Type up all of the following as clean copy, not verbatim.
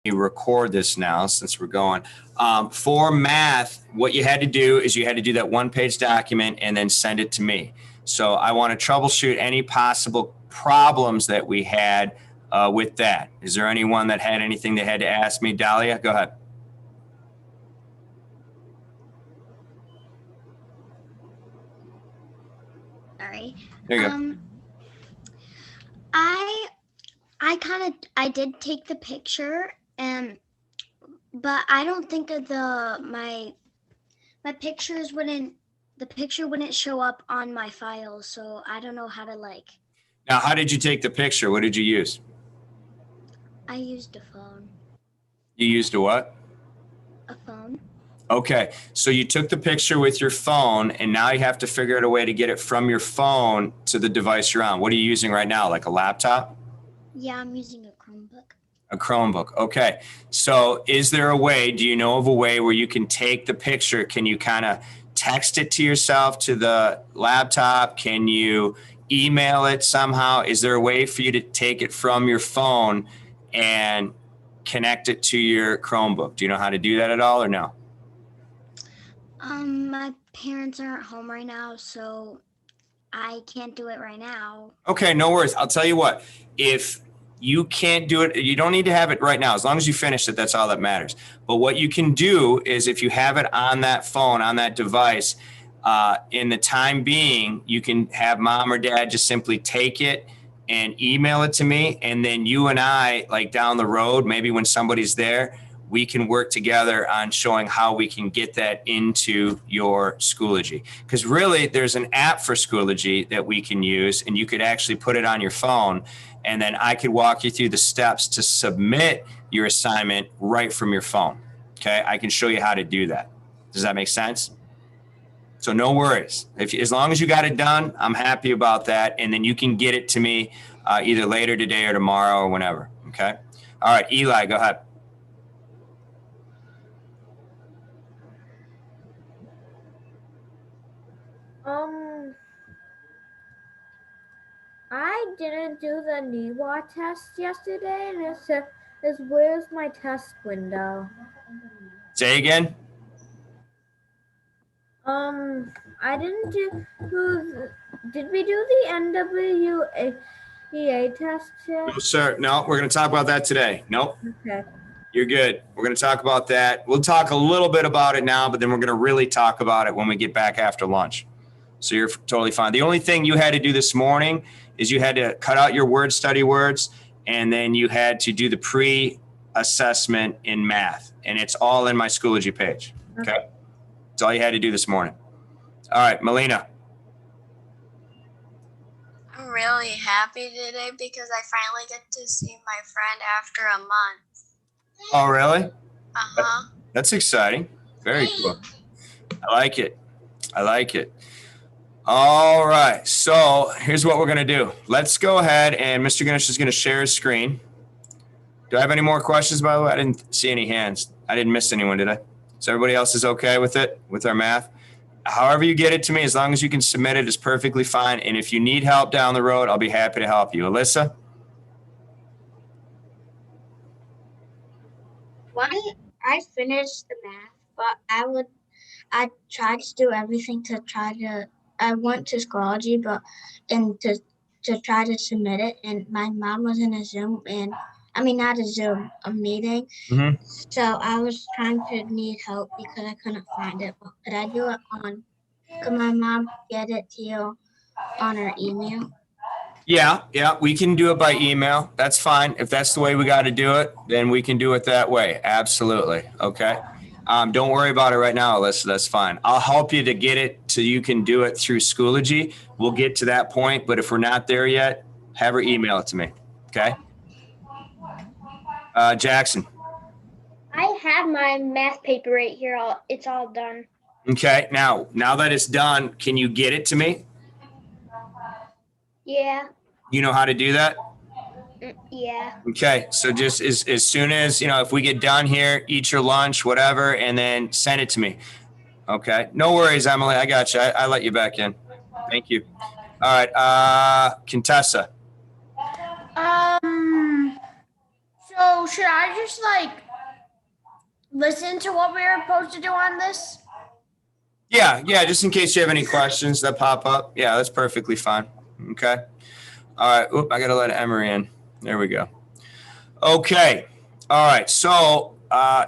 me record this now since we're going. For math, what you had to do is you had to do that one-page document and then send it to me. So I want to troubleshoot any possible problems that we had with that. Is there anyone that had anything they had to ask me? Dahlia, go ahead. Sorry. There you go. I did take the picture, but I don't think of my pictures the picture wouldn't show up on my files, so I don't know how to Now, how did you take the picture? What did you use? I used a phone. You used a what? A phone. Okay, so you took the picture with your phone, and now you have to figure out a way to get it from your phone to the device you're on. What are you using right now, like a laptop? Yeah, I'm using a Chromebook. A Chromebook, okay. So is there a way, do you know of a way where you can take the picture? Can you kind of text it to yourself to the laptop? Can you email it somehow? Is there a way for you to take it from your phone and connect it to your Chromebook? Do you know how to do that at all or no? My parents aren't home right now, so I can't do it right now. Okay, no worries. I'll tell you what, if you can't do it, you don't need to have it right now. As long as you finish it, that's all that matters. But what you can do is if you have it on that phone, on that device, in the time being, you can have mom or dad just simply take it and email it to me. And then you and I, like down the road, maybe when somebody's there, we can work together on showing how we can get that into your Schoology. Because really, there's an app for Schoology that we can use, and you could actually put it on your phone, and then I could walk you through the steps to submit your assignment right from your phone. Okay, I can show you how to do that. Does that make sense? So no worries. As long as you got it done, I'm happy about that, and then you can get it to me either later today or tomorrow or whenever. Okay. All right, Eli, go ahead. I didn't do the NEWA test yesterday, and it says, where's my test window? Say again? I didn't did we do the NWEA test yet? No, sir. No, we're going to talk about that today. Nope. Okay. You're good. We're going to talk about that. We'll talk a little bit about it now, but then we're going to really talk about it when we get back after lunch. So you're totally fine. The only thing you had to do this morning is you had to cut out your word study words, and then you had to do the pre-assessment in math. And it's all in my Schoology page. Okay? That's all you had to do this morning. All right, Melina. I'm really happy today because I finally get to see my friend after a month. Oh, really? Uh-huh. That's exciting. Very cool. I like it. I like it. All right. So here's what we're going to do. Let's go ahead and Mr. Ganesh is going to share his screen. Do I have any more questions, by the way? I didn't see any hands. I didn't miss anyone, did I? So everybody else is okay with it, with our math? However you get it to me, as long as you can submit it, is perfectly fine. And if you need help down the road, I'll be happy to help you. Alyssa? When I finished the math, but I tried to do everything I went to Schoology, to try to submit it, and my mom was in a Zoom, a meeting. Mm-hmm. So I was trying to need help because I couldn't find it. But could I do it could my mom get it to you on her email? Yeah, we can do it by email. That's fine. If that's the way we got to do it, then we can do it that way. Absolutely. Okay. Don't worry about it right now, Alyssa. That's fine. I'll help you to get it so you can do it through Schoology. We'll get to that point, but if we're not there yet, have her email it to me. Okay. Jackson. I have my math paper right here. It's all done. Okay. Now that it's done, can you get it to me? Yeah. You know how to do that? Yeah. Okay. So just as soon as, if we get done here, eat your lunch, whatever, and then send it to me. Okay. No worries, Emily. I got you. I let you back in. Thank you. All right. Contessa. So So should I just like listen to what we were supposed to do on this? Yeah, just in case you have any questions that pop up. Yeah, that's perfectly fine. Okay. All right. Oop, I got to let Emery in. There we go. Okay. All right. So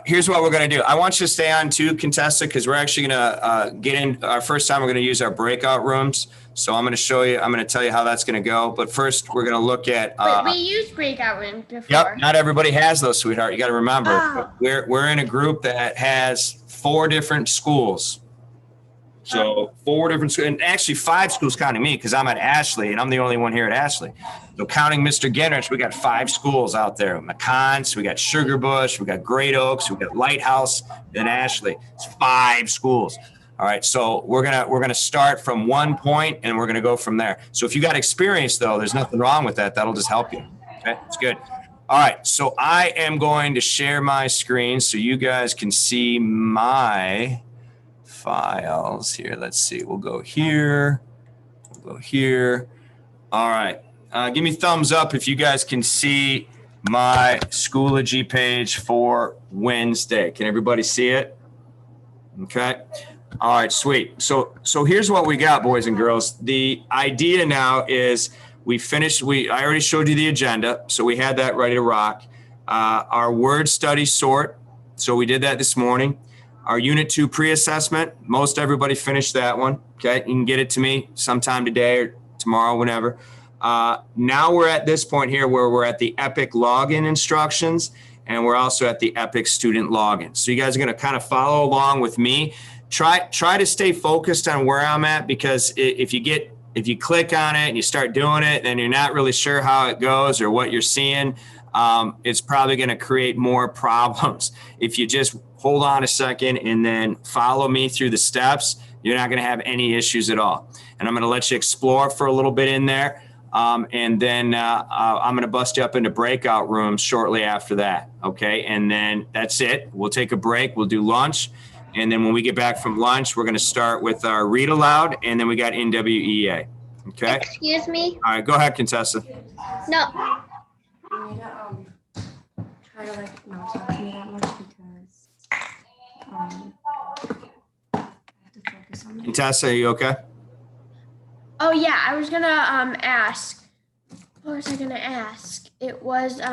here's what we're going to do. I want you to stay on too, Contessa, because we're actually going to get in our first time. We're going to use our breakout rooms. So I'm going to show you, I'm going to tell you how that's going to go. But first, we're going to look at. We used breakout rooms before. Yep. Not everybody has those, sweetheart. You got to remember, Oh. we're in a group that has 4 different schools. So 4 different schools, and actually 5 schools counting me because I'm at Ashley and I'm the only one here at Ashley. So counting Mr. Genrich, we got 5 schools out there. McCants, we got Sugar Bush, we got Great Oaks, we got Lighthouse, and Ashley. It's 5 schools. All right, so we're gonna start from one point and we're gonna go from there. So if you got experience though, there's nothing wrong with that. That'll just help you. Okay, it's good. All right, so I am going to share my screen so you guys can see my files here. Let's see. We'll go here. We'll go here. All right. Give me thumbs up if you guys can see my Schoology page for Wednesday. Can everybody see it? Okay. All right, sweet. So here's what we got, boys and girls. The idea now is we finished. I already showed you the agenda, so we had that ready to rock. Our word study sort. So we did that this morning. Our Unit 2 pre-assessment, most everybody finished that one. Okay, you can get it to me sometime today or tomorrow, whenever. Now we're at this point here where we're at the EPIC login instructions, and we're also at the EPIC student login. So you guys are going to kind of follow along with me. Try to stay focused on where I'm at, because if you click on it and you start doing it and you're not really sure how it goes or what you're seeing, it's probably going to create more problems. If you just hold on a second and then follow me through the steps, you're not going to have any issues at all. And I'm going to let you explore for a little bit in there. And then I'm going to bust you up into breakout rooms shortly after that. Okay. And then that's it. We'll take a break. We'll do lunch. And then when we get back from lunch, we're going to start with our read aloud. And then we got NWEA. Okay. Excuse me? All right. Go ahead, Contessa. No. Try to like not talk to me that much because I have to focus on it. Contessa, are you okay? Oh yeah, I was gonna ask. What was I gonna ask? It was It's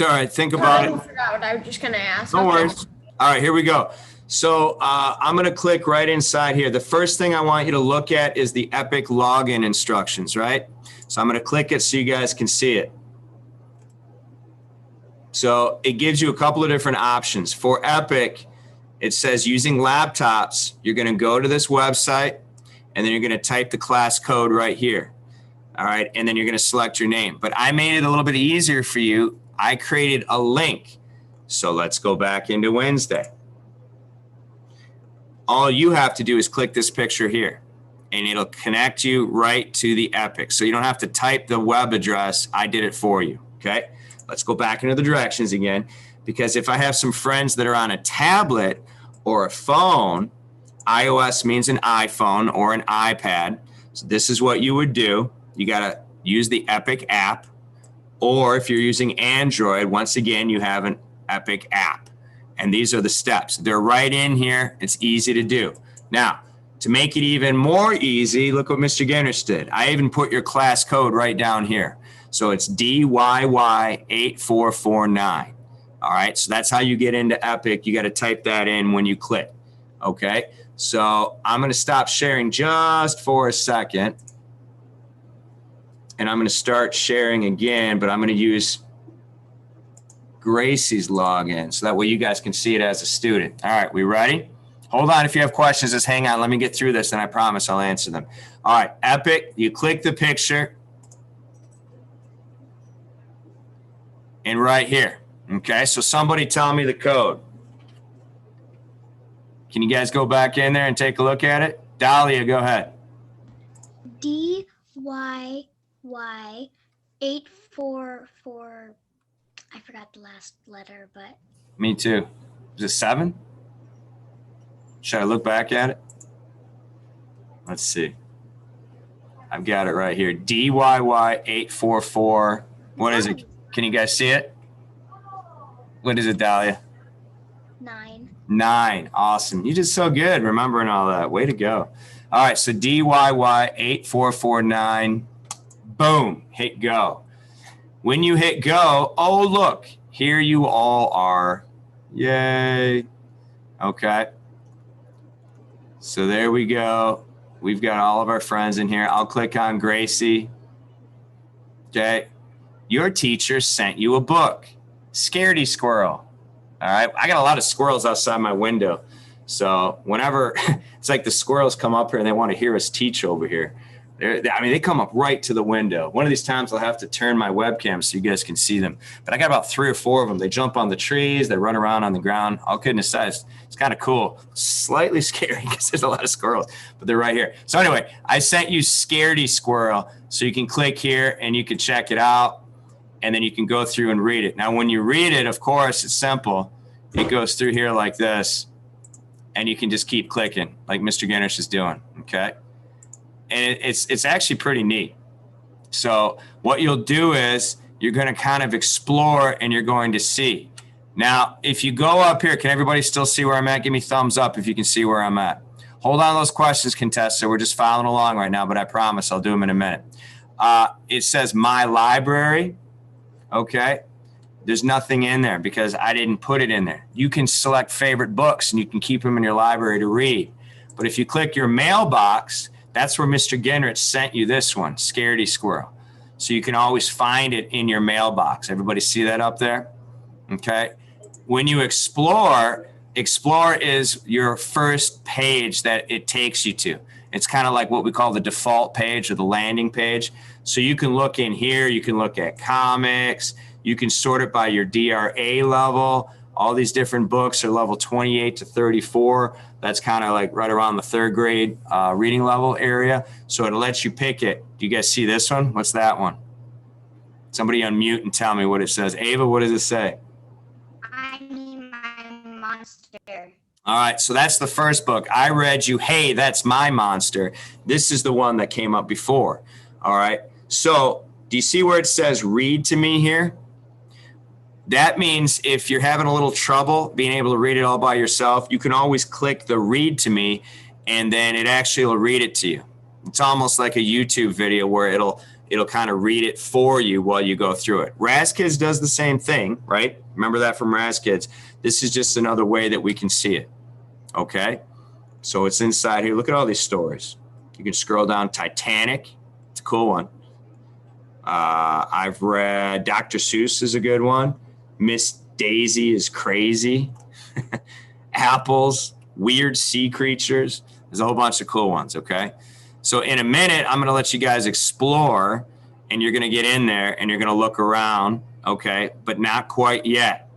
all right. Think about I it. forgot what I was just gonna ask. No Okay. worries. All right, here we go. So I'm going to click right inside here. The first thing I want you to look at is the EPIC login instructions, right? So I'm going to click it so you guys can see it. So it gives you a couple of different options. For EPIC, it says using laptops, you're going to go to this website, and then you're going to type the class code right here. All right, and then you're going to select your name. But I made it a little bit easier for you. I created a link. So let's go back into Wednesday. All you have to do is click this picture here, and it'll connect you right to the EPIC. So you don't have to type the web address. I did it for you, okay? Let's go back into the directions again, because if I have some friends that are on a tablet or a phone, iOS means an iPhone or an iPad. So this is what you would do. You got to use the EPIC app, or if you're using Android, once again, you have an EPIC app. And these are the steps. They're right in here. It's easy to do. Now, to make it even more easy, look what Mr. Genrich did. I even put your class code right down here. So it's DYY8449. All right, so that's how you get into EPIC. You got to type that in when you click. Okay, so I'm going to stop sharing just for a second. And I'm going to start sharing again, but I'm going to use Gracie's login so that way you guys can see it as a student. All right, we ready? Hold on. If you have questions, just hang on. Let me get through this, and I promise I'll answer them. All right, EPIC, you click the picture. And right here. Okay, so somebody tell me the code. Can you guys go back in there and take a look at it? Dahlia, go ahead. DYY844. I forgot the last letter, but Me too. Is it 7? Should I look back at it? Let's see. I've got it right here. DYY844. What is it? Can you guys see it? What is it, Dahlia? 9. 9. Awesome. You did so good remembering all that. Way to go. All right. So DYY8449. Boom. Hit go. When you hit go, oh, look, here you all are. Yay. Okay. So there we go. We've got all of our friends in here. I'll click on Gracie. Okay. Your teacher sent you a book. Scaredy Squirrel. All right. I got a lot of squirrels outside my window. So whenever it's like the squirrels come up here and they want to hear us teach over here. They come up right to the window. One of these times I'll have to turn my webcam so you guys can see them. But I got about 3 or 4 of them. They jump on the trees. They run around on the ground. All kidding aside, it's kind of cool. Slightly scary because there's a lot of squirrels, but they're right here. So anyway, I sent you Scaredy Squirrel. So you can click here and you can check it out. And then you can go through and read it. Now, when you read it, of course, it's simple. It goes through here like this. And you can just keep clicking like Mr. Ginnish is doing, okay? And it's actually pretty neat. So what you'll do is you're going to kind of explore and you're going to see. Now, if you go up here, can everybody still see where I'm at? Give me thumbs up if you can see where I'm at. Hold on to those questions, contestant. We're just following along right now, but I promise I'll do them in a minute. It says My Library, okay? There's nothing in there because I didn't put it in there. You can select favorite books and you can keep them in your library to read. But if you click your mailbox, that's where Mr. Ginrich sent you this one, Scaredy Squirrel. So you can always find it in your mailbox. Everybody see that up there? Okay. When you explore is your first page that it takes you to. It's kind of like what we call the default page or the landing page. So you can look in here. You can look at comics. You can sort it by your DRA level. All these different books are level 28 to 34. That's kind of like right around the 3rd grade reading level area. So it'll let you pick it. Do you guys see this one? What's that one? Somebody unmute and tell me what it says. Ava, what does it say? I need my monster. All right, so that's the first book. I read you, hey, that's my monster. This is the one that came up before. All right, so do you see where it says read to me here? That means if you're having a little trouble being able to read it all by yourself, you can always click the read to me and then it actually will read it to you. It's almost like a YouTube video where it'll kind of read it for you while you go through it. Kids does the same thing, right? Remember that from Kids. This is just another way that we can see it. Okay? So it's inside here. Look at all these stories. You can scroll down. Titanic. It's a cool one. I've read Dr. Seuss is a good one. Miss Daisy is crazy. Apples, weird sea creatures. There's a whole bunch of cool ones, okay? So in a minute, I'm going to let you guys explore, and you're going to get in there, and you're going to look around, okay? But not quite yet,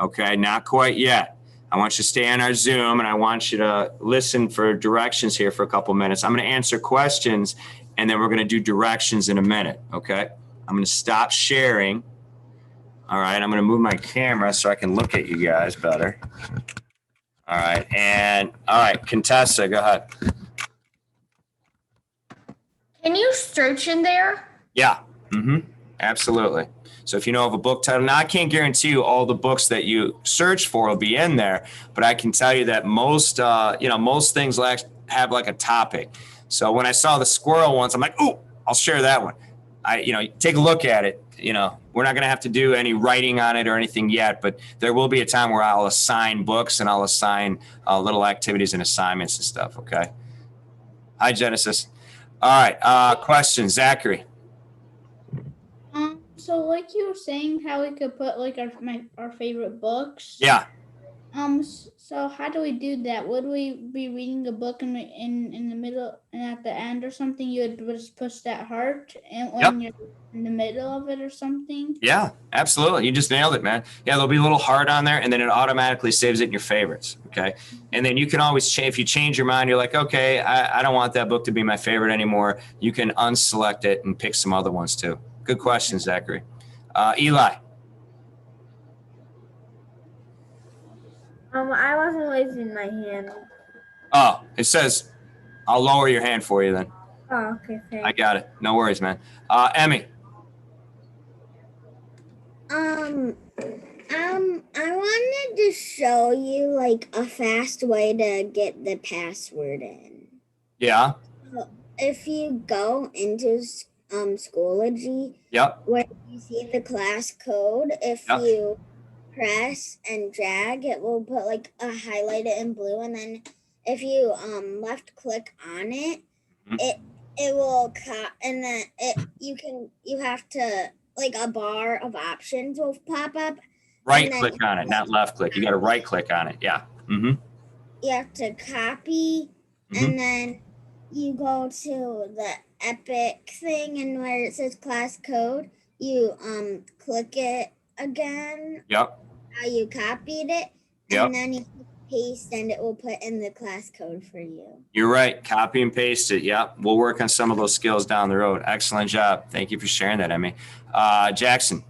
okay? Not quite yet. I want you to stay on our Zoom, and I want you to listen for directions here for a couple minutes. I'm going to answer questions, and then we're going to do directions in a minute, okay? I'm going to stop sharing. All right, I'm going to move my camera so I can look at you guys better. All right, Contessa, go ahead. Can you search in there? Yeah, absolutely. So if you know of a book title, now I can't guarantee you all the books that you search for will be in there, but I can tell you that most things have like a topic. So when I saw the squirrel ones, I'm like, ooh, I'll share that one. Take a look at it. We're not going to have to do any writing on it or anything yet, but there will be a time where I'll assign books and I'll assign little activities and assignments and stuff. Okay. Hi, Genesis. All right. Questions, Zachary. So like you were saying, how we could put like our favorite books. Yeah. So how do we do that? Would we be reading a book in the middle and at the end or something? You would just push that heart and when you're in the middle of it or something? Yeah, absolutely. You just nailed it, man. Yeah, there'll be a little heart on there and then it automatically saves it in your favorites. Okay. And then you can always change, if you change your mind, you're like, okay, I don't want that book to be my favorite anymore. You can unselect it and pick some other ones too. Good question, Zachary. Eli. I wasn't raising my hand. Oh, it says, I'll lower your hand for you then. Oh, okay, I thanks. got it. No worries, man. Emmy. I wanted to show you like a fast way to get the password in. Yeah. So if you go into Schoology, Yep. where you see the class code, if Yep. you press and drag, it will put like a highlighted in blue, and then if you left click on it, Mhm. it will and then you have to like a bar of options will pop up. Right then click on it, not left click. You got to right click on it. Yeah. Mm-hmm. you have to copy, and then you go to the Epic thing, and where it says class code, you click it again. Yep. How you copied it, Yep. and then you click paste, and it will put in the class code for you. You're right. Copy and paste it. Yep. We'll work on some of those skills down the road. Excellent job. Thank you for sharing that, Emmy. Jackson.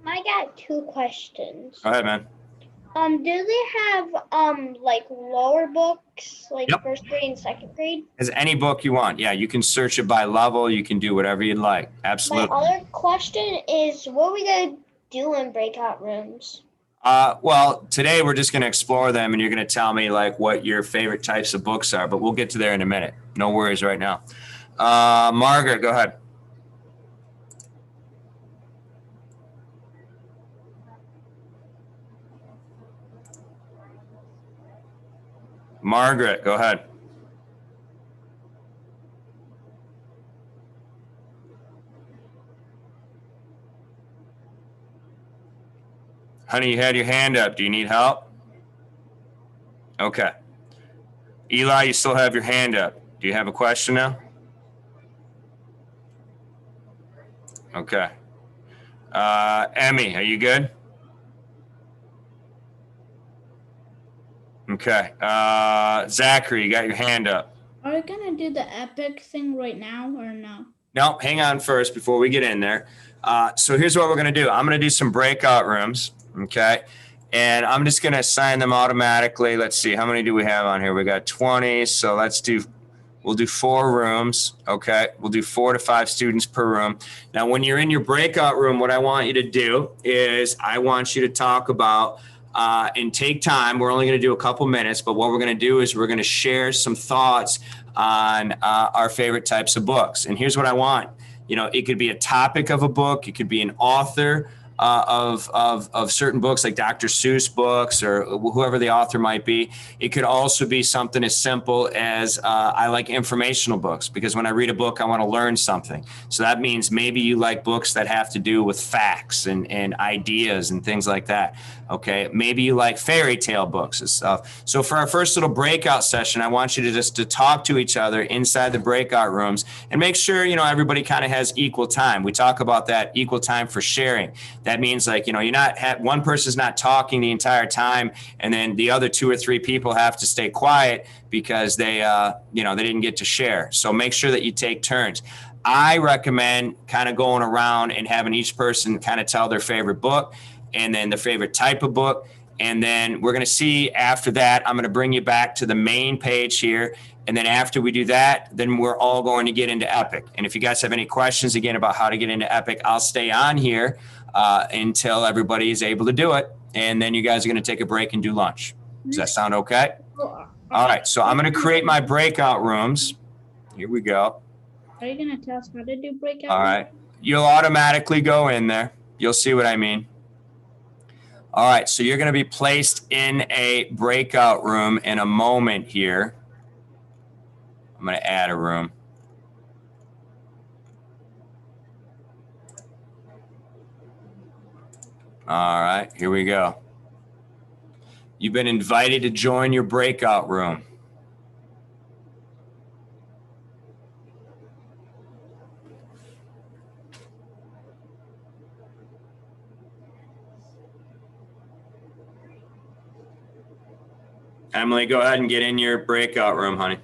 I got 2 questions. Go ahead, man. Do they have like lower books, like Yep. 1st grade and 2nd grade? As any book you want. Yeah, you can search it by level. You can do whatever you'd like. My Absolutely. other question is, what are we gonna do in breakout rooms? Well, today we're just going to explore them, and you're going to tell me like what your favorite types of books are, but we'll get to there in a minute. No worries right now. Margaret, go ahead. Margaret, go ahead. Honey, you had your hand up. Do you need help? Okay. Eli, you still have your hand up. Do you have a question now? Okay. Emmy, are you good? Okay. Zachary, you got your hand up. Are we gonna do the Epic thing right now or no? No, hang on first before we get in there. So here's what we're going to do. I'm going to do some breakout rooms. Okay. And I'm just going to assign them automatically. Let's see. How many do we have on here? We got 20. So we'll do 4 rooms. Okay. We'll do 4 to 5 students per room. Now, when you're in your breakout room, what I want you to do is I want you to talk about and take time. We're only going to do a couple minutes, but what we're going to do is we're going to share some thoughts on our favorite types of books. And here's what I want. You know, it could be a topic of a book. It could be an author of certain books, like Dr. Seuss books or whoever the author might be. It could also be something as simple as I like informational books, because when I read a book, I want to learn something. So that means maybe you like books that have to do with facts and ideas and things like that. Okay. Maybe you like fairy tale books and stuff. So for our first little breakout session, I want you to just to talk to each other inside the breakout rooms and make sure, you know, everybody kind of has equal time. We talk about that equal time for sharing. That means like, you know, you're not one person's not talking the entire time, and then the other 2 or 3 people have to stay quiet because they didn't get to share. So make sure that you take turns. I recommend kind of going around and having each person kind of tell their favorite book and then the favorite type of book. And then we're going to see after that, I'm going to bring you back to the main page here. And then after we do that, then we're all going to get into Epic. And if you guys have any questions again about how to get into Epic, I'll stay on here until everybody is able to do it. And then you guys are going to take a break and do lunch. Does that sound okay? All right. So I'm going to create my breakout rooms. Here we go. Are you gonna tell us how to do breakout? All right. You'll automatically go in there. You'll see what I mean. All right. So you're going to be placed in a breakout room in a moment here. I'm going to add a room. All right, here we go. You've been invited to join your breakout room. Emily, go ahead and get in your breakout room, honey.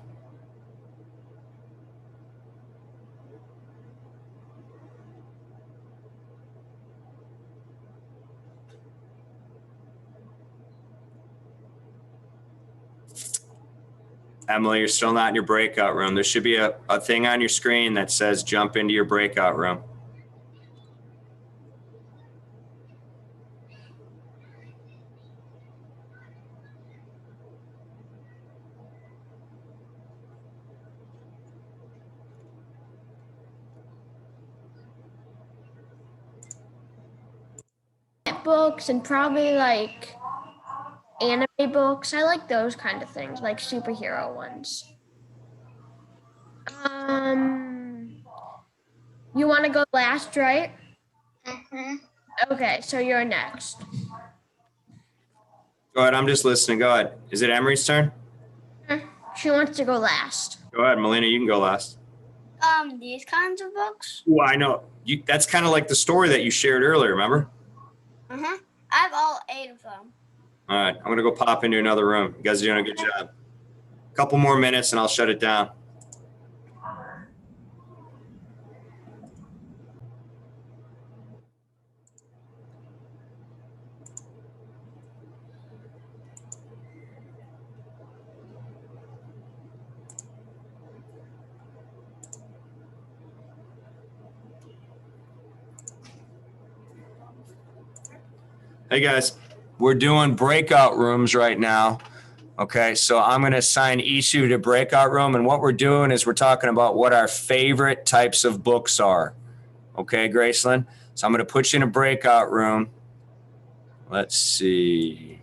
Emily, you're still not in your breakout room. There should be a thing on your screen that says jump into your breakout room. Books and probably like anime books. I like those kind of things, like superhero ones. You want to go last, right? Okay, so you're next. Go ahead. I'm just listening. Go ahead. Is it Emery's turn? She wants to go last. Go ahead, Melina. You can go last. These kinds of books. Well, I know. That's kind of like the story that you shared earlier, remember? I have all 8 of them. All right. I'm going to go pop into another room. You guys are doing a good job. A couple more minutes and I'll shut it down. Hey guys, we're doing breakout rooms right now. Okay, so I'm going to assign each of you to a breakout room. And what we're doing is we're talking about what our favorite types of books are. Okay, Graceland? So I'm going to put you in a breakout room. Let's see.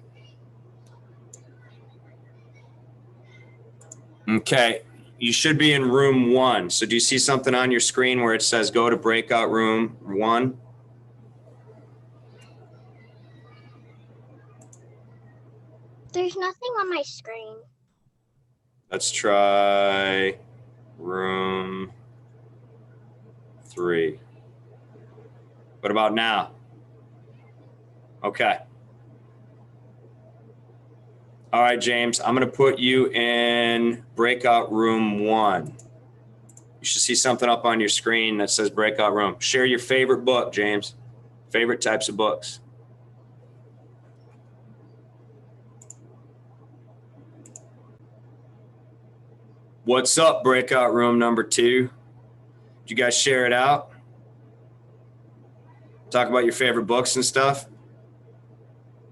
Okay, you should be in room 1. So do you see something on your screen where it says go to breakout room 1? There's nothing on my screen. Let's try room 3. What about now? Okay. All right, James, I'm going to put you in breakout room 1. You should see something up on your screen that says breakout room. Share your favorite book, James. Favorite types of books. What's up, breakout room number 2? Did you guys share it out? Talk about your favorite books and stuff?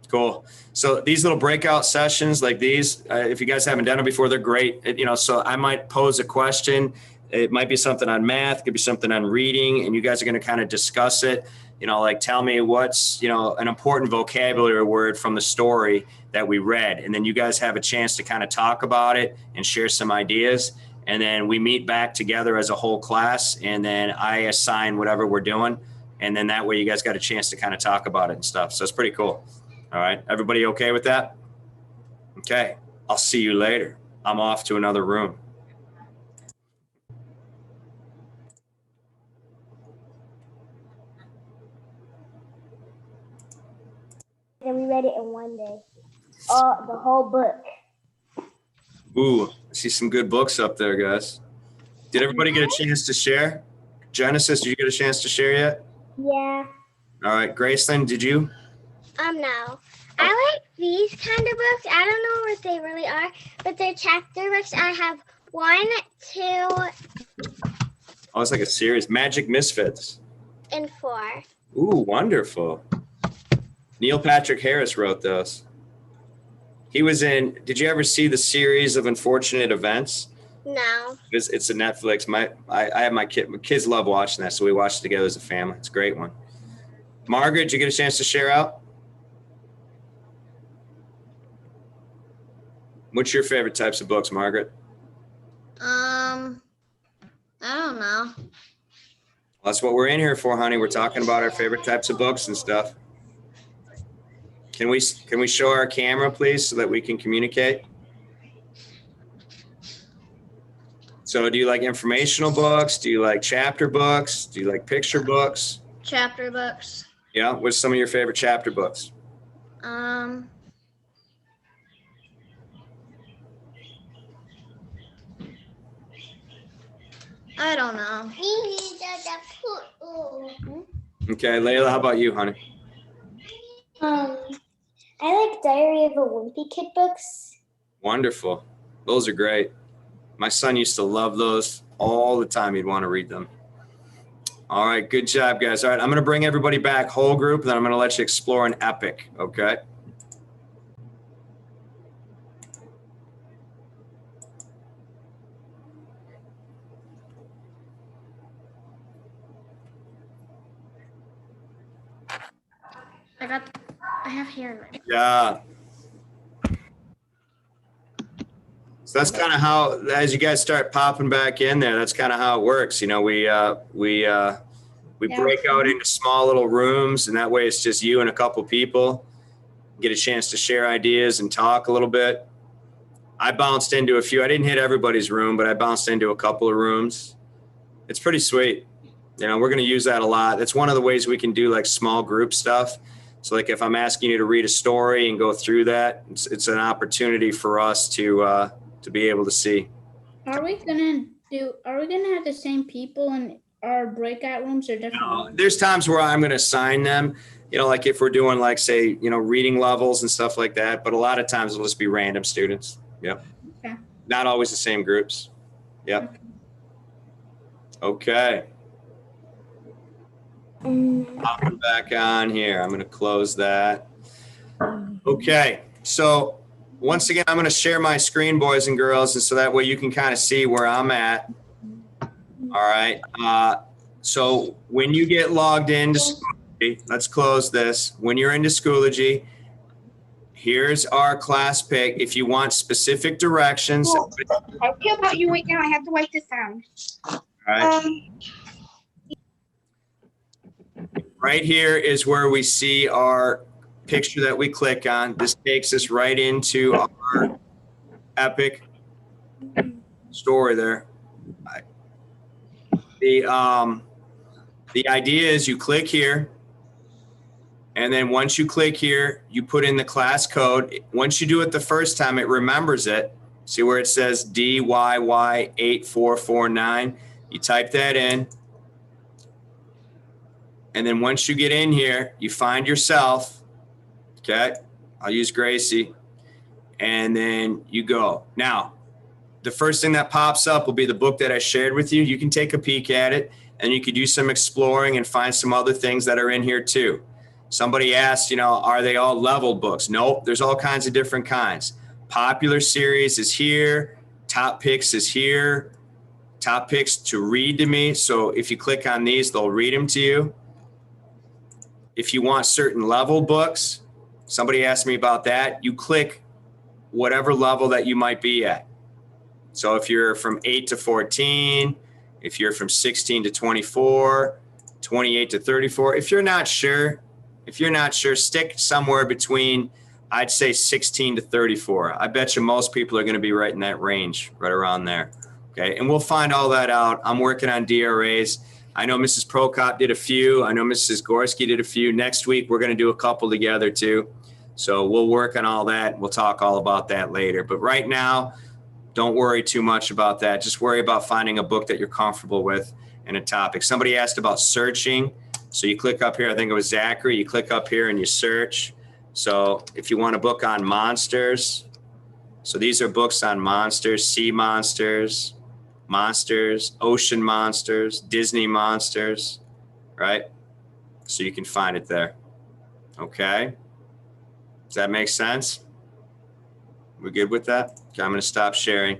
Cool. So these little breakout sessions like these, if you guys haven't done it before, they're great. So I might pose a question. It might be something on math, it could be something on reading, and you guys are going to kind of discuss it. Like tell me what's, an important vocabulary word from the story that we read. And then you guys have a chance to kind of talk about it and share some ideas. And then we meet back together as a whole class. And then I assign whatever we're doing. And then that way you guys got a chance to kind of talk about it and stuff. So it's pretty cool. All right. Everybody okay with that? Okay. I'll see you later. I'm off to another room. And we read it in one day. The whole book. Ooh, I see some good books up there, guys. Did everybody get a chance to share? Genesis, did you get a chance to share yet? Yeah. All right. Graceland, did you? No. I like these kind of books. I don't know what they really are, but they're chapter books. I have 1, 2, Oh, it's like a series. Magic Misfits. and 4. Ooh, wonderful. Neil Patrick Harris wrote those. He was in, did you ever see the series of Unfortunate Events? No. It's a Netflix. I have my kids love watching that, so we watch it together as a family. It's a great one. Margaret, did you get a chance to share out? What's your favorite types of books, Margaret? I don't know. Well, that's what we're in here for, honey. We're talking about our favorite types of books and stuff. Can we show our camera, please, so that we can communicate? So do you like informational books? Do you like chapter books? Do you like picture books? Chapter books. Yeah. What's some of your favorite chapter books? I don't know. Okay, Layla, how about you, honey? I like Diary of a Wimpy Kid books. Wonderful. Those are great. My son used to love those all the time. He'd want to read them. All right, good job, guys. All right, I'm going to bring everybody back, whole group, and then I'm going to let you explore an epic, okay? I have hair in my. Yeah. So that's kind of how, as you guys start popping back in there, that's kind of how it works. You know, we break out into small little rooms, and that way it's just you and a couple people. Get a chance to share ideas and talk a little bit. I bounced into a few. I didn't hit everybody's room, but I bounced into a couple of rooms. It's pretty sweet. You know, we're going to use that a lot. That's one of the ways we can do like small group stuff. So like if I'm asking you to read a story and go through that, it's an opportunity for us to be able to see. Are we gonna have the same people in our breakout rooms or different ones? There's times where I'm going to assign them, you know, like if we're doing like, say, you know, reading levels and stuff like that. But a lot of times it'll just be random students. Yep. Okay. Not always the same groups. Yep. Okay. Hopping back on here. I'm going to close that. Okay. So once again, I'm going to share my screen, boys and girls, and so that way you can kind of see where I'm at. All right. So when you get logged into Schoology, let's close this. When you're into Schoology, here's our class pick. If you want specific directions. Okay, about you wait now. I have to write this down. All right. Right here is where we see our picture that we click on. This takes us right into our epic story there. The idea is you click here, and then once you click here, you put in the class code. Once you do it the first time, it remembers it. See where it says DYY8449? You type that in. And then once you get in here, you find yourself, okay? I'll use Gracie. And then you go. Now, the first thing that pops up will be the book that I shared with you. You can take a peek at it, and you could do some exploring and find some other things that are in here too. Somebody asked, you know, are they all leveled books? Nope, there's all kinds of different kinds. Popular series is here. Top picks is here. Top picks to read to me. So if you click on these, they'll read them to you. If you want certain level books, somebody asked me about that. You click whatever level that you might be at. So if you're from 8 to 14, if you're from 16 to 24, 28 to 34, if you're not sure, stick somewhere between, I'd say 16 to 34. I bet you most people are going to be right in that range, right around there. Okay, and we'll find all that out. I'm working on DRAs. I know Mrs. Prokop did a few. I know Mrs. Gorski did a few. Next week, we're going to do a couple together too. So we'll work on all that. We'll talk all about that later. But right now, don't worry too much about that. Just worry about finding a book that you're comfortable with and a topic. Somebody asked about searching. So you click up here. I think it was Zachary. You click up here and you search. So if you want a book on monsters, so these are books on monsters, sea monsters, ocean monsters, Disney monsters, right? So you can find it there. Okay. Does that make sense? We're good with that? Okay, I'm going to stop sharing.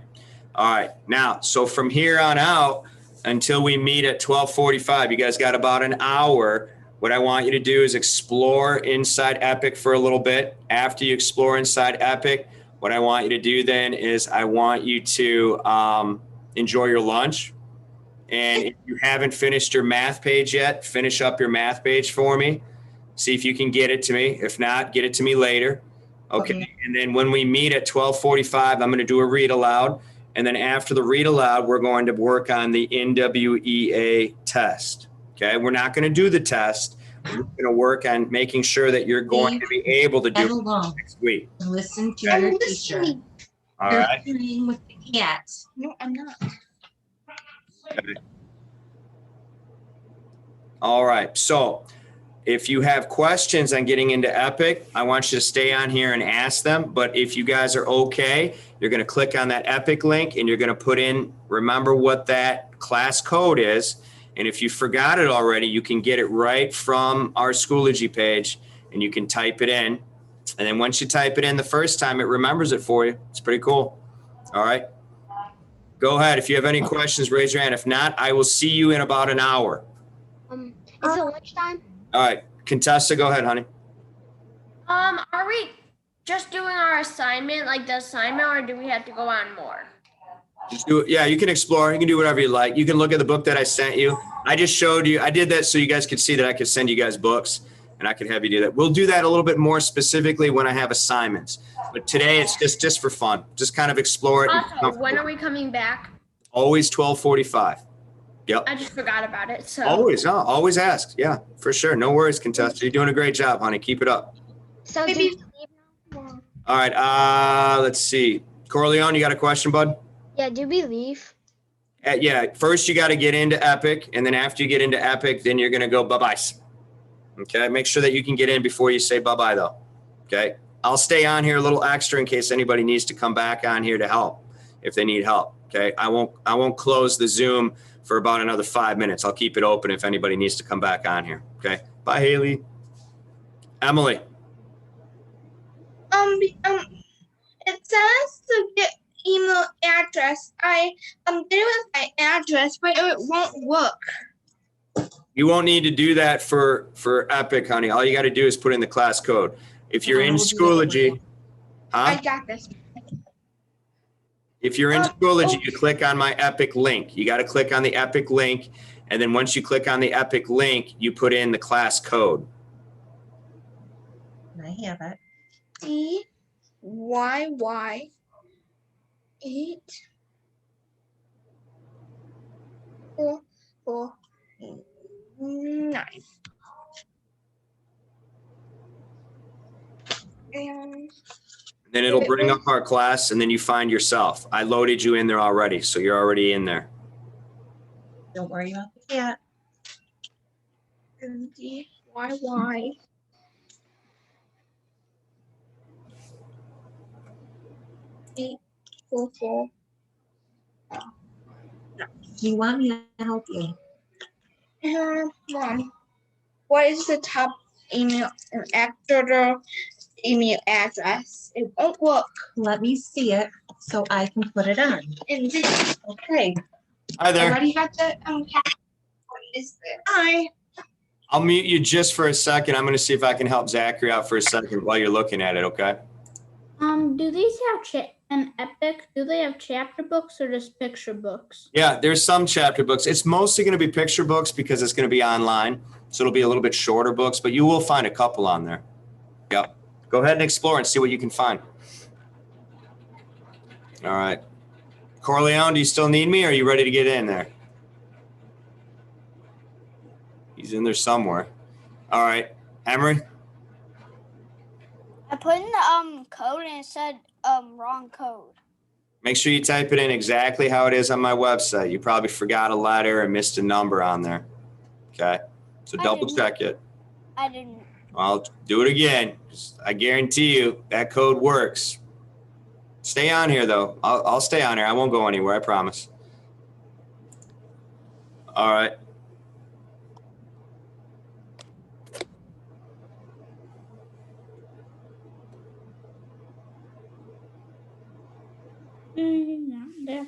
All right. Now, so from here on out until we meet at 12:45, you guys got about an hour. What I want you to do is explore inside Epic for a little bit. After you explore inside Epic, what I want you to do then is I want you to enjoy your lunch. And if you haven't finished your math page yet, finish up your math page for me. See if you can get it to me. If not, get it to me later. Okay. And then when we meet at 12:45, I'm going to do a read aloud. And then after the read aloud, we're going to work on the NWEA test. Okay. We're not going to do the test. We're going to work on making sure that you're going to be able to do it next week. Listen to your teacher. All You're right. playing with the cat. No, I'm not. Okay. All right. So If you have questions on getting into Epic, I want you to stay on here and ask them. But if you guys are okay, you're going to click on that Epic link and you're going to put in, remember what that class code is. And if you forgot it already, you can get it right from our Schoology page and you can type it in. And then once you type it in the first time, it remembers it for you. It's pretty cool. All right. Go ahead. If you have any questions, raise your hand. If not, I will see you in about an hour. Is it lunchtime? All right. Contessa, go ahead, honey. Are we just doing our assignment, like the assignment, or do we have to go on more? Just do it. Yeah, you can explore. You can do whatever you like. You can look at the book that I sent you. I just showed you. I did that so you guys could see that I could send you guys books and I could have you do that. We'll do that a little bit more specifically when I have assignments. But today it's just for fun. Just kind of explore it. Also, when are we coming back? Always 12:45. Yep. I just forgot about it. So Always ask. Yeah, for sure. No worries, Contessa. You're doing a great job, honey. Keep it up. So Maybe. All right. Let's see. Corleone, you got a question, bud? yeah, do we leave? Yeah. First, you got to get into Epic, and then after you get into Epic, then you're gonna go bye-byes. Okay. Make sure that you can get in before you say bye-bye, though. Okay. I'll stay on here a little extra in case anybody needs to come back on here to help if they need help. Okay. I won't close the Zoom for about another 5 minutes. I'll keep it open if anybody needs to come back on here. Okay. Bye, Haley. Emily. It says to get email address. I did it with my address, but it won't work. You won't need to do that for Epic, honey. All you got to do is put in the class code. If you're in Schoology, I got this. If you're in Schoology, you click on my Epic link. You got to click on the Epic link. And then once you click on the Epic link, you put in the class code. I have it. DYY 84449. And Then it'll bring up our class and then you find yourself. I loaded you in there already, so you're already in there. Don't worry about the cat. DYY. Eight, 4, 4. Do you want me to help you? Mom, what is the top email or after the email address? It won't work. Let me see it so I can put it on. In this, Okay. Hi I there. already got the what is this? Hi. I'll mute you just for a second. I'm going to see if I can help Zachary out for a second while you're looking at it, okay? Do these have an Epic? Do they have chapter books or just picture books? Yeah, there's some chapter books. It's mostly going to be picture books because it's going to be online. So it'll be a little bit shorter books, but you will find a couple on there. Yep. Go ahead and explore and see what you can find. All right. Corleone, do you still need me or are you ready to get in there? He's in there somewhere. All right. Emery? I put in the code and it said wrong code. Make sure you type it in exactly how it is on my website. You probably forgot a letter or missed a number on there. Okay. So double check it. I didn't. I'll do it again. I guarantee you that code works. Stay on here though. I'll stay on here. I won't go anywhere. I promise. All right. Not there.